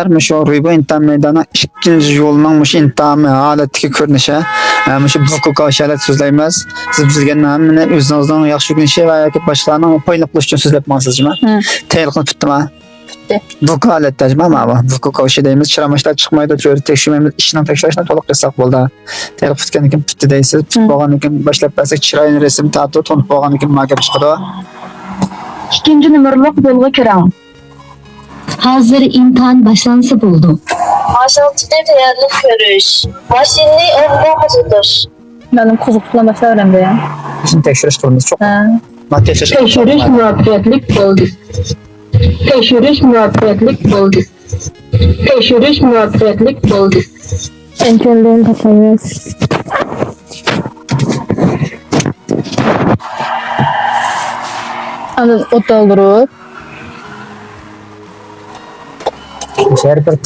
Şu Ruyba intam meydana ikinci yolunun şu intamı halatdagi ko'rinishi shu buku kavşalat so'zlaymiz. Siz bizga namini o'zingizdan yaxshi ko'rinishi va yoki boshqalarning foyda qilish uchun so'zlayapmansizmi? Tayyor qilib tutdimi? Buku holatdami? Mana buku kavşa deymiz. Chiramashlar chiqmaydi, cho'ri tekshirmaymiz. Ishni tekshirishni to'liq qilsak bo'ldi. Tayyor qilib tutgandan keyin tutdi deysiz. Tutib bo'lgandan keyin boshlab bersak chiroyli rasm tortib, to'nib bo'lgandan keyin magab chiqadi. İkinci numaralik yo'lga kiring. Hazır imtihan başlansa buldu. Aşağıda tayyorlik ko'rish. Mashinani o'rniga hozirdir. Benim qiziqishlar başlayıram ya. Ishni tekshirish qilamiz. Cho'q. Tekshirish muvaffaqiyatlik bo'ldi. Tekshirish muvaffaqiyatlik bo'ldi. Tekshirish muvaffaqiyatlik bo'ldi. Enkelden takayız. Anın o doldurup Her bir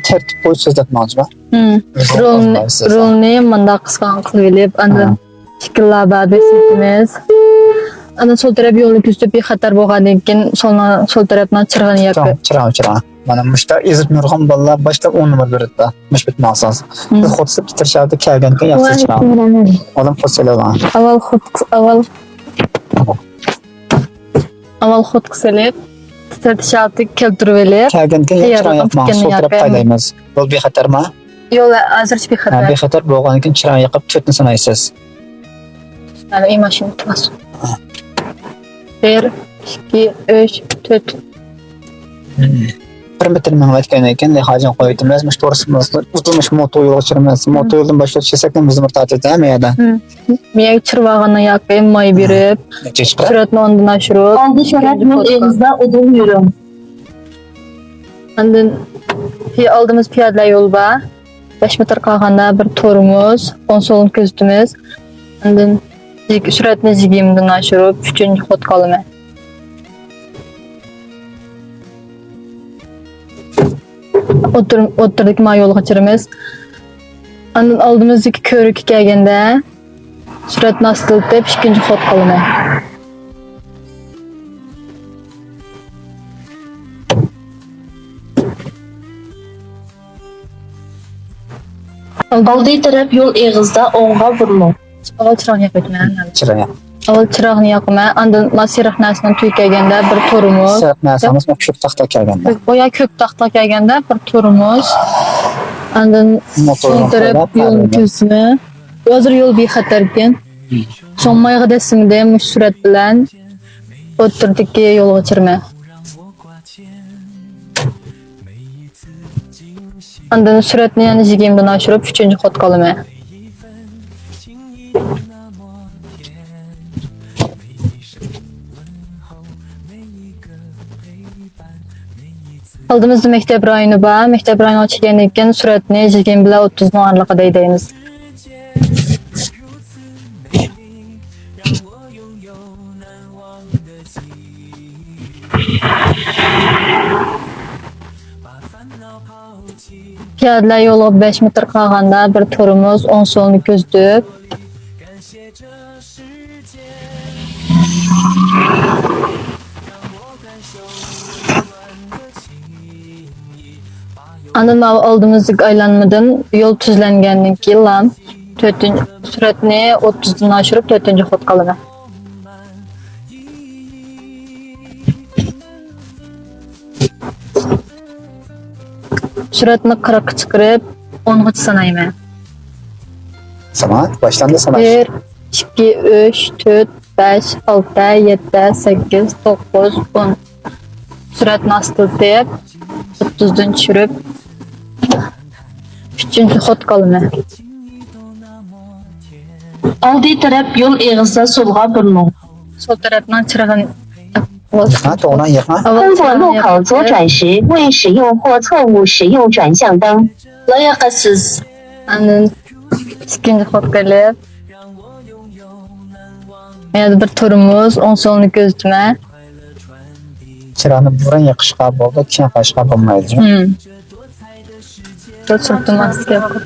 tertip boyu so'zlatmoqchiman. rolni manda qisqan qilib elib, andan fikrlar bor desimiz. Ana sol taraf yo'lni kuzatib bexatar bo'lgandan keyin sol tarafdan chirg'ini yoqib. Chirg'an. Mana mushta ezib nurg'on bolalar boshlab 10 numar beradi. Mush bitmoqsiz. Biz xo'tsib bitirishadi kelgan keyin yaxshi chirg'an. Odam xo'tsalar. Avval xud qilib titrtishati keltirib elib. Kelgan keyin chirg'an yoqmoq, sol taraf qaylaymiz. Yo'l bexatarmi? Yo'l hozircha bexatar. Bexatar bo'lgandan keyin chirg'an yoqib 4 ni sanaysiz. Mana ey mashina tutmas. 1, 2, 3, 4. Bir bitirmang aytgandan keyin hojam qo'yibmiz. Mush to'g'risi uzilmish moto yo'lga chiqamiz. Moto yo'ldan boshlab chiqsak ham bizim ta'tilda meyada. Miya chirvag'ini yoqib, may berib, suratni ondan oshirib. Oldi şöhret yol eğizde odun yürüm. Ondan oldimiz piyodalar yo'l bor. 5 metr qolganda bir to'rimiz, 10 so'lni ko'zitimiz. Ondan suratni jigimdan oshirib, 3-chi xot qolaman. O'tirdik ma yo'lga chiqamiz. Ondan oldimizdagi ko'rikka kelganda suratni astiltib, 2-chi xot qolaman. Oldi taraf yol eğizde oğğa vurulur. Avval chirog'ni yoqaman. Chirg'an. Avval chirog'ni yoqaman. Ondan masiraq narsadan tuy kelganda bir to'rimiz. Sirq narsamiz ko'p taxta kelganda. Boya ko'p taxta kelganda bir to'rimiz. Ondan so'ng taraf yo'lni ko'zini. Hozir yo'l bexatar ekan. So'ngmayga desimda mush surat bilan o'tirdikki yo'lga chiqman. Ondan suratni yana jigimdan oshirib 3-chi xot qolaman. Oldimizda maktab rayoni bor. Maktab rayoni ochgandan keyin suratni jigim bilan 30 ning oraliqida deymiz. Piyodalar yo'li 5 metr qolganda bir to'rimiz 10 so'lni ko'zitib. Ondan oldimizdagi aylanmadan yo'l tuzlangandan keyin 4-chi suratni 30 dan oshirib 4-chi xot qolaman. Suratni 40 chiqarib 10 gacha sanayman. Sana başlandı sana. 1, 2, 3, 4, 5, 6, 7, 8, 9, 10. Suratni astiltib 30 dan tushirib 3-chi xot qolaman. Oldi taraf yol eğizde solga vurulur. Sol tarafdan chirg'ini 啊，懂了，也哈。通过路口左转时未使用或错误使用转向灯。 Layaqatsiz. Ondan 2-chi xot qilib yana bir to'rimiz 10 so'lni ko'zitman. Çırağını burun yakışığa buldu, kişen kaşığa bulmaydı. Çok sırtım maske yapıp.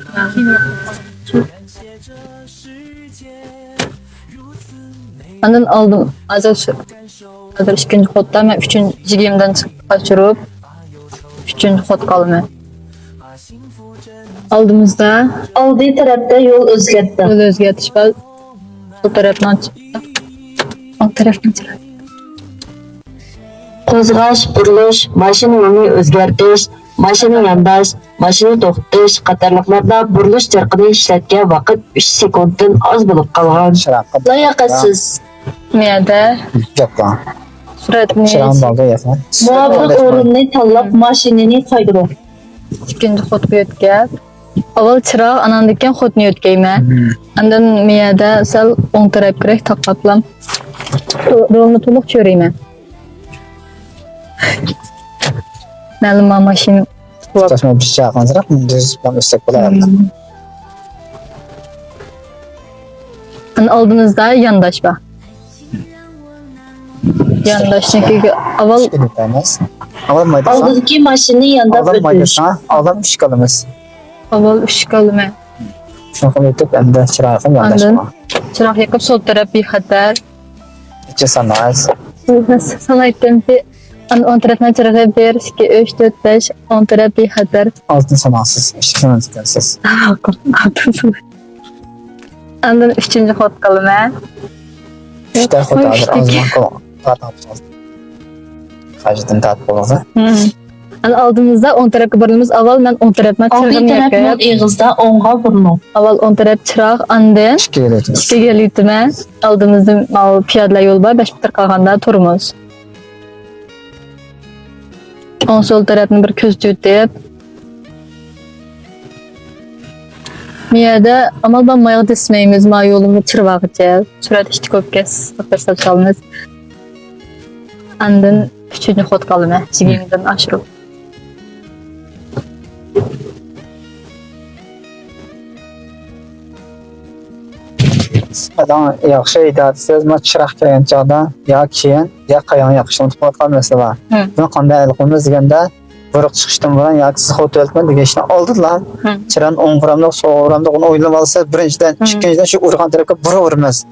Ondan aldım. Hazır 2-chi xotda men 3-chi jigimdan chiqib qochirib Üçüncü fotkalımı. Aldığımızda Aldığı tarafta yol özgertdi. yol özgərtiş var. Bu tarafdan çıktı. O tarafdan çıktı. Qo'zg'ash, burilish, mashina yo'lini o'zgartirish, mashina yondash, mashina to'xtatish qatorliqlarda burilish tirqini ishlatgan vaqt 3 sekunddan oz bo'lib qolgan. Şıraqqa Layoqatsiz. Miyada yo'qqa. suratni Şırağın dalda yasın. Muvofiq o'rinni tanlab mashinani qaydiring. ikkinchi xotga o'tkaz. Avval chiroq, andan keyin xotni o'tkayman. Andan miyada sal o'ng taraf kerak taqatlam. Yo'lni to'liq ko'rayman. Ma'lum mashina Taşma bir şey yapmanızda düz ben üstek bulayım. Aldığınızda yandaş var. Yandaştaki avval Şükür etmemiz. Alalım maydasa. Oldidagi mashina yondab Alalım o'tish. maydasa. Alalım pişkalımız. avval ushkalma. Şunu kabul ettik. Ben de çırağın yandaşma. Chiroq yoqib sol taraf bexatar. İçe sanmaz. Sana aytdim ki on tarafdan chiroq 1, 2, 3, 4, 5, on taraf bexatar. Altın sanansız. İşte hemen tıkansız. Andan üçüncü xotkalma. İşte fotoğraflar az zaman kolon. Tartapsız. Kaçtın tat bulunsa. Aldığımızda on tarafga boramiz. Avval men on tarafdan Oldiy chiroqni taraf yo'l yoqib, eg'izda o'ng'a burining. avval on taraf chiroq, andan Şükür etmemiz. ikkiga litma. Aldığımızda mal piyodalar yo'l bor, 5 metr qolganda turamiz. On sol tarafni bir ko'z tutib. Miyada amal banmayıq desmeyimiz, ma yolunu çırvağıca. Surat işti köpkes, bakırsa çalınız. Andın üçüncü xotkalımı, sigimden aşırı. Adam yaxşı idarəsiz, mən çıraq gələn çağda ya keyin, ya qayanı yaxşılıq tutmaq məsələ var. Hı. Mən qanda əlqimiz digəndə vuruq çıxışdan vuran ya siz xotu öltmə deyə işlə aldılar. Hı. Çırağın 10 qramlıq, 100 qramlıq onu oynayıb alsa birincidən, ikincidən şu urğan tərəfə bura vurmaz.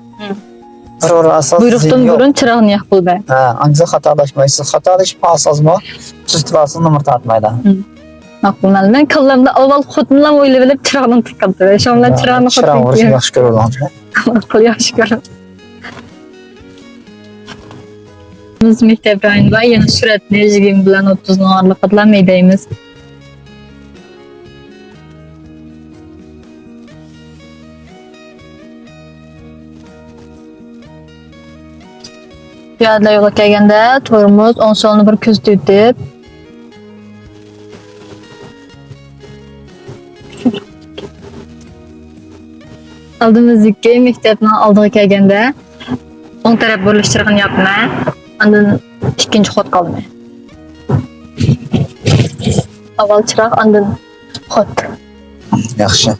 Bura vurur asas. Buyruqdan burun çırağını yaxbıl bə. Hə, ancaq xatalaşmayısınız. Xatalaşıb asazma, siz tifasını numara atmaydı. Aklımdan. Ben kallamda avval xotundan oylab bilib çırağını tıqqandı. Şonlar çırağını Çırağın xotun vuruşu ki. yaxşı görülür. Akıl yaxşı görün. Biz mektep rayonunda yeni süratli 20 bilen 30 numarlı qatlam meydayımız. Piyodalar yo'lga kelganda to'g'rimiz o'ng solni bir ko'z tutib aldığımızdaki mektepten aldığı kelganda o'ng taraf burilish chirig'ini yopma. Andan ikkinchi xot qolma. Avval chiroq, andan xot. Yaxşı.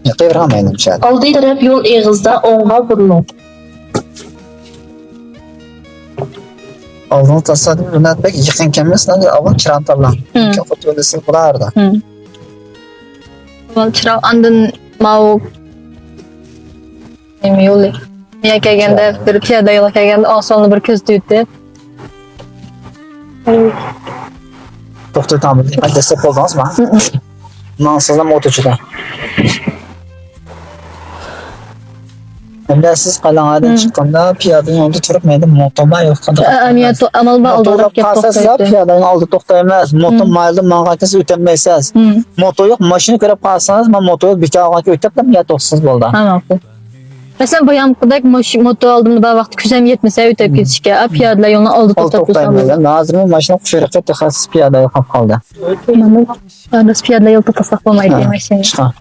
Yıqıvramaydım şəhət. Oldiy taraf yo'l eg'izda o'ng'a burining. Aldığın tasadım yönetmek yıkın kemmesinden de avval kiran tablan. Hı. Ki fotoğrafı bulardı. Avval chiroq, andan mau nima yo'li. Men kelganda bir piyoda yo'lga kelganda o'ng solni bir ko'z tutib Doktor tamam. Hadi destek oldunuz mu? Nansızdan motocuda. Hem de siz qalağadan çıqqanda piyadanın yolda turupmaydı. Motoma yok. amiyat amal ba aldırıp Qalsasız getdi. piyadanın aldı toxtayamaz. Moto mayıldı manğaksız ötənməyəsiz. Moto yok. Maşını görüp qalsanız ben motoyu bir kağıt ötəb de ya toxsuz oldu. Tamam. Mesela bu yamqıdak moto aldığımda da vaxt küsəm yetməsə ötəb keçişkə, piyodalar yolunu aldı Aldı toxtatdı. toxtayamaz. Nazımın maşını kuşarıqqa texassız piyada yoxab qaldı. Yalnız piyodalar yol toxtasak olmaydı demək şimdi. Çıxar.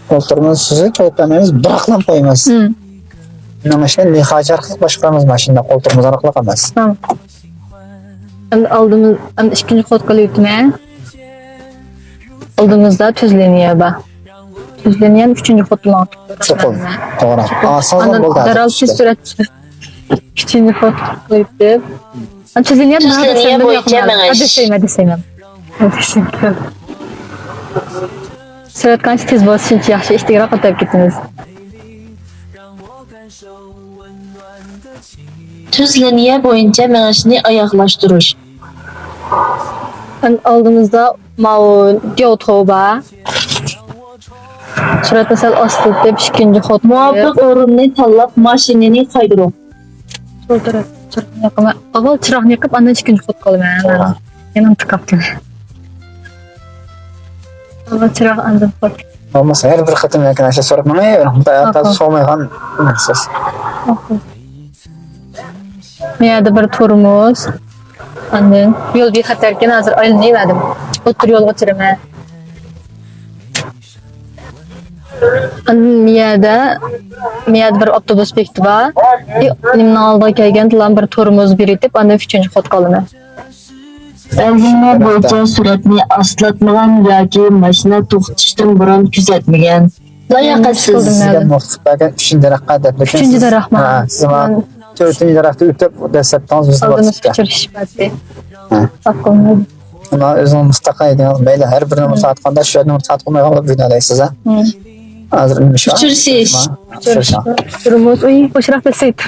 Koltuğumuz sizi to'ytlamaymiz, bıraklan qo'yamiz. Mana shu lixajarlik boshqaramiz mashinada qo'ltig'imiz ariqliq emas. Tamam. Aldığımız ikinci xotkalı yutma. Aldığımızda tüzleniyor ba. Tüzleniyen üçüncü xotkalı. Çoxul. To'g'ri. Asosan Andan bo'ldi. daral sürat. Üçüncü xotkalı yutib. Tüzleniyen Tüzleniyen bo'yicha Hadi deseyim. Surat qancha tez bo'lsa shuncha yaxshi ishtiroq etib ketdingiz. Tüz liniye boyunca menişini ayaklaştırış. Aldığımızda mao diyotoba. Surat mesela astık deb ikinci xot. Muvaffaq o'rinni tanlab mashinani qaydiring. So'ldirib, chiroqni yoqaman. Avval chiroqni yoqib, andan ikkinchi xot qolaman. Yana tiqabdim. Avval chiroq, andan xot. Olmasa her bir kıtım yakın aşağı sorup bana hayatta soğumaygan siz. Meyada bir turumuz. Andan yol bir xatarken hazır aylanayverdim. O'tir yo'lga o'tiraman. Miyada bir avtobus bekti bor. Nimni oldiga kelgan bilan bir turumuz bir etib, andan 3-chi xot qolaman. Belgeler boyunca suratni aslatmagan yoki mashina to'xtatishdan burun kuzatmagan. Layoqatsiz. Sizga muvaffaq bo'lgan 3-chi raqqa deb. 3-chi rahmat. Ha, siz 4-chi raqqa o'tib dastlabdan o'zingiz Aldığımız borsizga. fikir işbati. Hakkında. Buna o'zing mustaqil edingiz. Mayli har bir numar satqanda shu numar satqolmay qolib o'ynalaysiz ha. Hozir nima shu? Uçursuz. Turumuz uy boşraq desayt.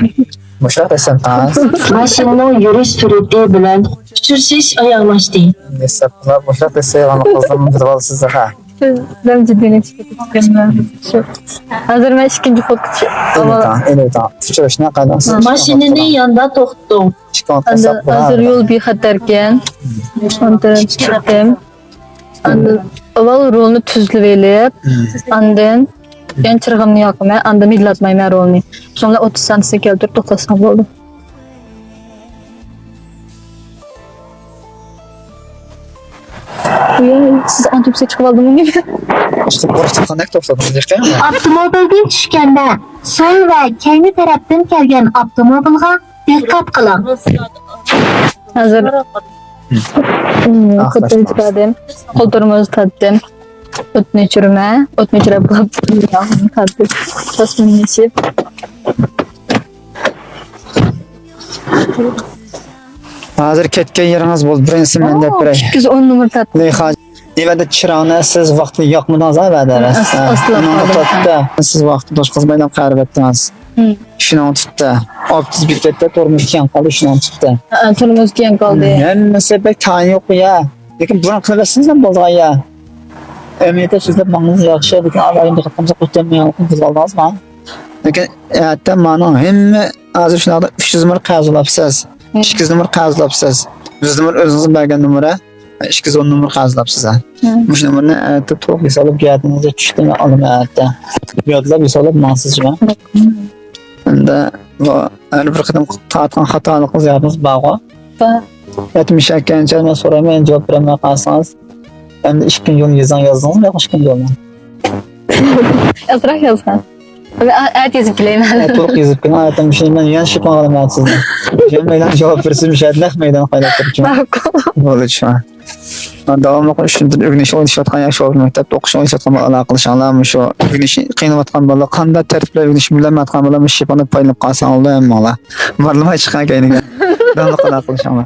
Mushroq desam tas. Mashinaning yurish surati bilan uchirsiz oyoqlashdi. Desaplar mushroq desay ana qolsam bilib olasiz ha. Ben cidden istedim. Hazır ben ikinci fotoğrafçı. Evet. Uçurishni qadamsiz. Mashinani yonda to'xtating. Hazır yol bir xatarken. Ondan çıktım. Avval rolunu tuzlab elib, andan ben çırğımni yoqaman, andan millatmayman rolni. Sonra 30 santisini keltirib to'xtasam bo'ldi. Siz antipsiya chiqib oldimmi? İşte burası qanday to'xtadingiz ekan? Avtomobildan tushganda so'ng va keyingi tarafdan kelgan avtomobilga diqqat qiling. Hazır. Fotoğrafı çıkardım. Koltuğumuzu tattım. Otunu çürüme. Otunu çürüme. Tattım. Sosunu içip. Hozir ketgan yeringiz bo'ldi. Birinchisi menda biray. 210 numara tattım. Nevada chiroqni siz vaqtni yoqmadingiz avvalda. Asla. Siz vaqtni boshqa bilan qarab etdingiz. Shuni tutdi. Optik bekatda to'rimiz keng qoldi, shuni tutdi. Turumuz keng qoldi. Hammasi bek tani yo'q ya. Lekin buni qilasizlar ham bo'ldi ya. Emniyetda sizlar mangiz yaxshi, lekin avvalgi diqqatimizga qo'ymayapmiz, qiz oldingizmi? Lekin hatta mana hamma hozir shunaqa 300 numar qazolabsiz. 200 numar qazolabsiz. 100 numar o'zingiz bergan numara 210 numar qazolabsiz. Shu numarni to'g'ri solib yodingizga tushdimi olaman hatta. Yodlab solib mansizmi? Unda har bir qadam tatgan xatoligimiz yodingiz bormi? 72-nji so'rayman, javob bermay qolsangiz, endi 2 kun yo'l yozdingizmi yoki 2 kun yo'lmi? Azroq yozgan. Ayt yozib kelayman. To'liq yozib keling. Aytam shundan yana shikon qilaman sizni. Jammaydan javob bersin, shaytlaq maydan qo'yib turibman. Bo'ldi shu. Davomli shunday o'rganish o'rganishayotgan yosh maktabda o'qish o'rganishayotgan bolalar qilishinglarmi shu o'rganish qiynayotgan bolalar qanday tartiblar o'rganish bilmayotgan bolalar shipani paylab qolsa oldi hammalar. Marlamay chiqqan kayniga. Davomli qilishinglar.